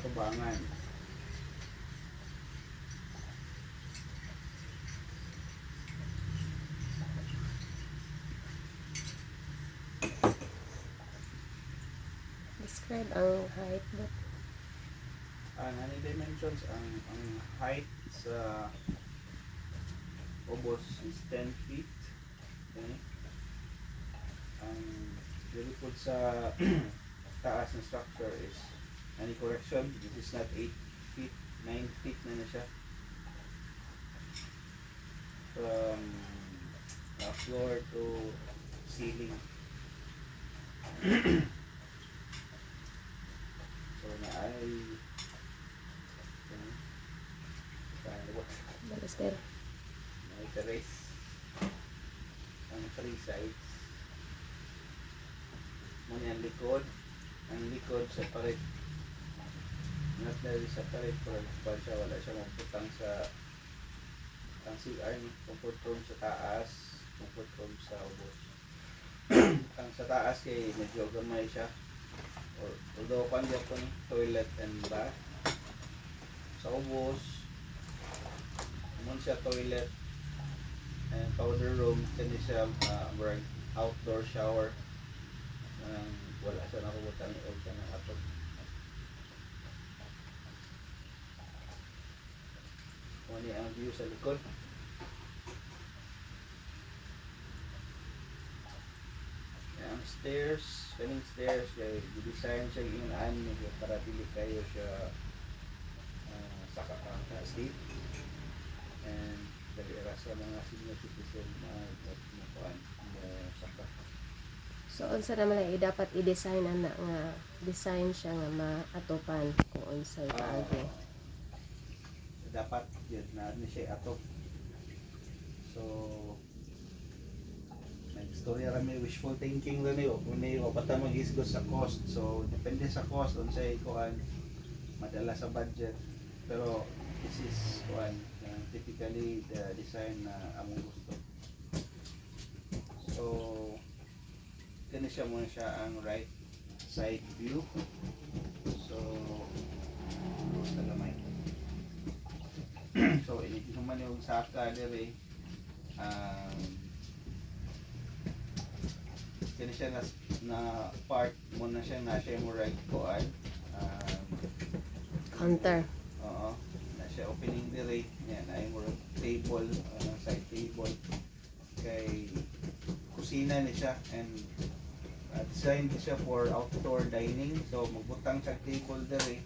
atubangan. Describe ang height ba? Ang dimensions, ang height sa ubos is 10 feet. Okay? Ang lilipod sa taas ng structure is, any correction, this is not 8 feet, 9 feet na siya. From floor to ceiling. So na ay Balister. may terrace ang 3 sides. Muna ang likod. Ang likod separate. Not very separate pero siya, wala siya magputang sa ang CR ni comfort room sa taas, comfort room sa ubos. Ang sa taas kay medyo gamay siya. Although pandi ako ni toilet and bath. Sa ubos, naman siya toilet and powder room, kani siya outdoor shower. Wala siya nakubutang o kanang atog. Kung ang view sa likod. Ang stairs, kaning stairs kay design siya inaan para dili kayo siya saka steep and dali ra sa mga senior citizen na kuan saka. So unsa naman ay dapat i-design ana nga design siya nga maatopan kung unsay paagi. Dapat yun na siya atop. So story rami wishful thinking rami o kung o pata mag-isgot sa cost, so depende sa cost unsay kuan madala sa budget, pero this is kuan typically the design na among gusto. So kani siya muna siya ang right side view. So sa gamay. So ini naman yung saka dire kani siya na part mo na siya na siya mo right kuan Counter. oo na siya opening dire yan ay mo table side table kay kusina ni siya and designed siya for outdoor dining, so magbutang siya table dire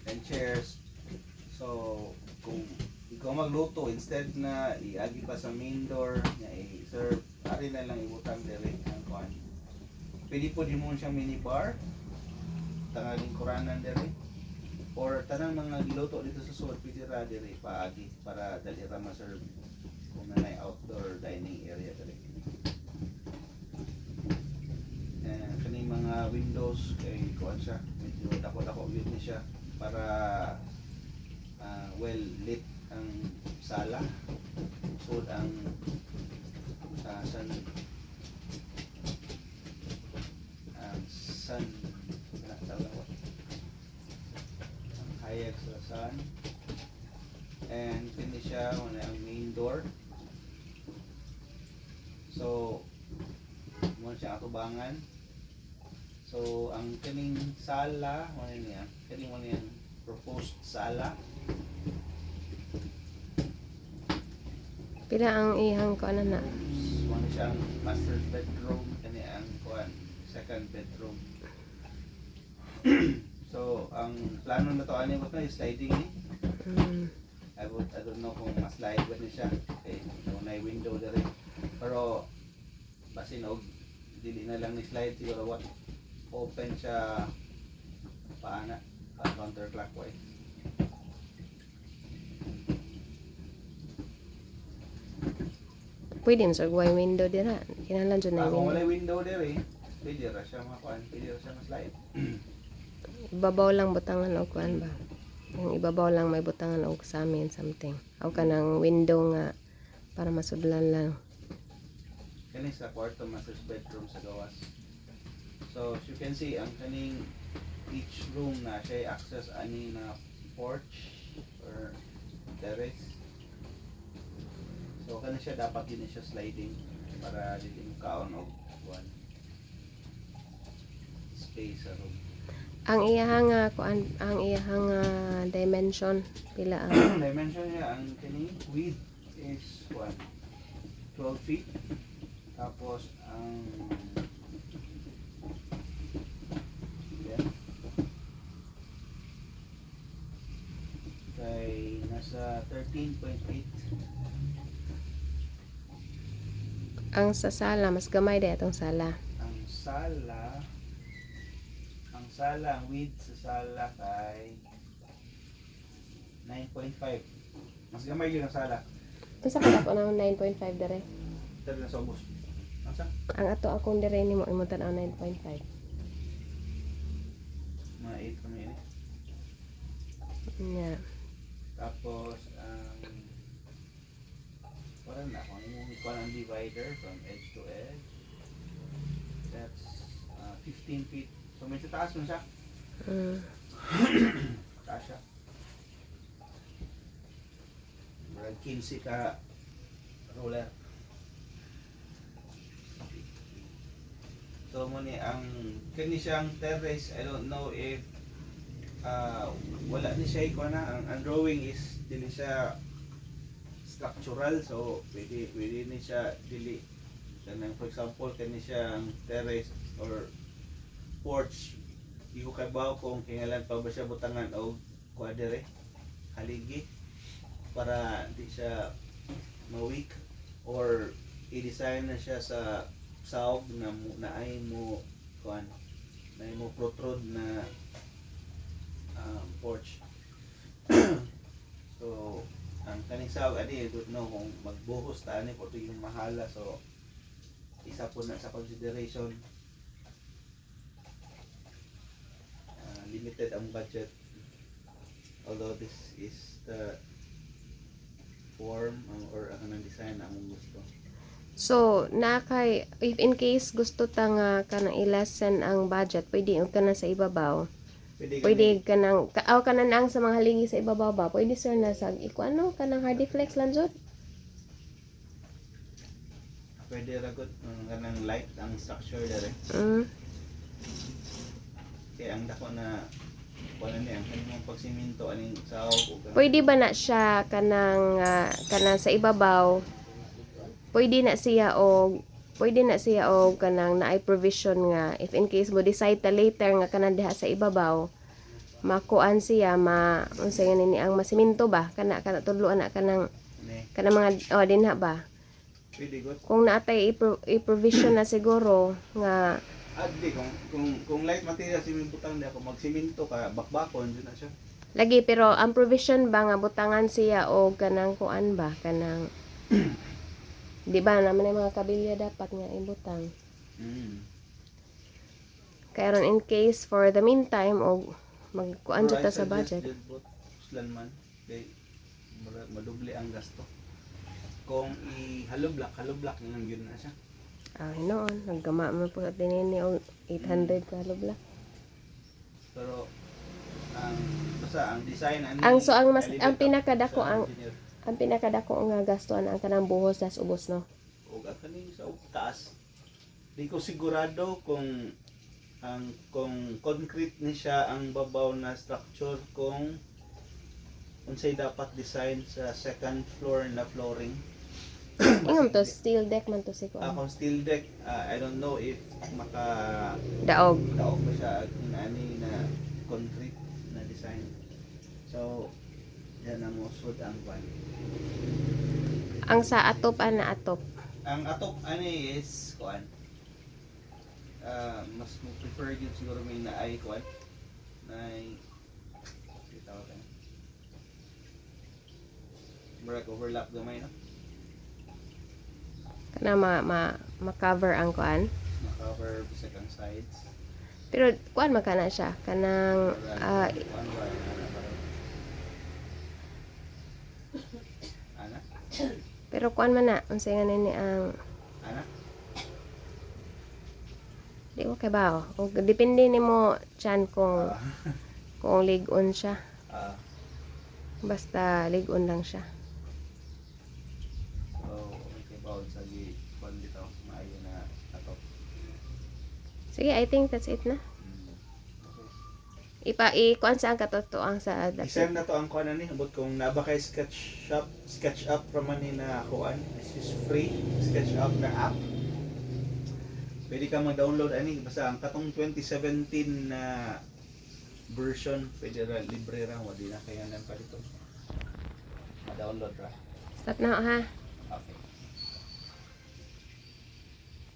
and chairs. So kung ikaw magluto, instead na iagi pa sa main door na i-serve, ari na lang ibutang dire ang kuan. Pwede po din mo siyang minibar, tangaling kuranan dire, or tanang mga giluto dito sa suod pwede ra dire paagi para dali ra ma-serve kung nanay outdoor dining area dire. And kaning mga windows kay kuan siya, medyo dako-dako gyud ni siya para well lit ang sala. So ang sun ang hayag sa sun and kini siya wala ang main door. So mo siya atubangan. So ang kining sala wala niya, kining wala niya proposed sala. Pila ang ihang kuan na? Wala siyang master bedroom, kani ang kuan second bedroom. So ang plano na to ani mo to sliding ni. I don't know kung ma-slide ba ni siya. Okay, may window dire. Pero basin og dili na lang ni slide siguro what open siya paana counterclockwise. Pwede mo sa guway window dira. Kinahanglan jud na Kung window. wala window dire, pwede ra siya makuan, pwede ra siya ma-slide. Ibabaw lang butangan og kuan ba. Yung ibabaw lang may butangan og sa amin something. Aw kanang window nga para masudlan lang. Kani sa kwarto master's bedroom sa gawas. So as you can see ang kaning each room na siya access ani na porch or terrace. So kana siya dapat din siya sliding para dili kaon og one space sa room. Ang iyahang ang iyahang dimension pila ang Dimension niya ang kini width is 12 feet. Tapos ang yan kay nasa 13.8. ang sa sala mas gamay day atong sala. Ang sala, ang width sa sala kay 9.5. Mas gamay yun ang sala. Unsa ka dako nang 9.5 dire? Dali na sa ubos. Asa? Ang ato akong dire nimo imo tan-aw 9.5. Mga 8 kami ini. Nya. Tapos parang na kung yung parang divider from edge to edge. That's 15 feet. So may taas mo siya. Taas siya. Parang 15 ka roller. So mo ni ang kani siyang terrace. I don't know if wala ni siya iko na ang drawing is dili siya structural, so pwede ni siya dili kanang for example kani siya ang terrace or porch iho kay bawo kung kinahanglan pa ba siya butangan og kwadere haligi para di siya ma-weak or i-design na siya sa saog na naay mo kuan naay mo protrude na porch. So ang kaning saog adi I don't know kung magbuhos ta ani ko yung mahala, so isa po na sa consideration. Limited ang budget, although this is the form or ang design na among gusto. So, na kay if in case gusto ta nga kanang i-lessen ang budget, pwede ka na sa ibabaw. Pwede ka nang kaaw ka na ang sa mga haligi sa ibabaw ba? Pwede sir na sa iko ano kanang hardiflex lang jud. Pwede ragot kanang light ang structure dere. Kaya ang dako na wala ni ang kanang pagsiminto aning saog o Pwede ba na siya kanang kanang sa ibabaw? Pwede na siya og kanang naay provision nga if in case mo decide ta later nga kanang diha sa ibabaw makuan siya unsay nga nini ang masiminto ba kana tudloan na kanang mga dinha ba pwede good. Kung naatay i-provision na siguro nga Di kung light material simintutang di ako magsiminto ka bakbakon din na siya. lagi pero ang provision ba nga butangan siya og kanang kuan ba kanang di ba naman yung mga kabilya dapat nga ibutang. Kaya ron in case for the meantime o magkuan ta sa budget. Slan man kay madubli ang gasto. Kung i-haloblak nang yun na siya. Noon naggama man po din ni og 800 ka halobla. Pero basta ang design ang pinakadako nga gastuan ang kanang buhos das ubos no. Og kaning sa taas. Di ko sigurado kung concrete ni siya ang babaw na structure kung unsay dapat design sa second floor na flooring. Ingam to steel deck man to siguro. Kung steel deck, I don't know if Daog pa siya ani na concrete na design. So yan ang usod ang van. ang sa atop na atop. Ang atop ani is kuan. Mas mo prefer yun siguro may naay kuan. Nay tawag ka. Murag overlap gamay no. Kana ma-cover ang kuan. Ma-cover sa kang sides. Pero kuan magkana siya kanang ana pero kuan man na unsay nga nini ang ana di okay ba? O, depende nimo chan kung Ah, kung ligon siya. ah, Basta ligon lang siya. so okay ba sa gi kon dito maayo na ato. Sige, I think that's it na. Kuan sa ang katotoang sa Isem dapit. na to ang kuan ani but kung naba kay sketch up raman ni na kuan. This is free sketch up na app. Pwede ka mag-download ani basta ang katong 2017 na version pwede ra libre ra wala na kaya nan pa dito. Ma-download ra. Start na ha. Okay.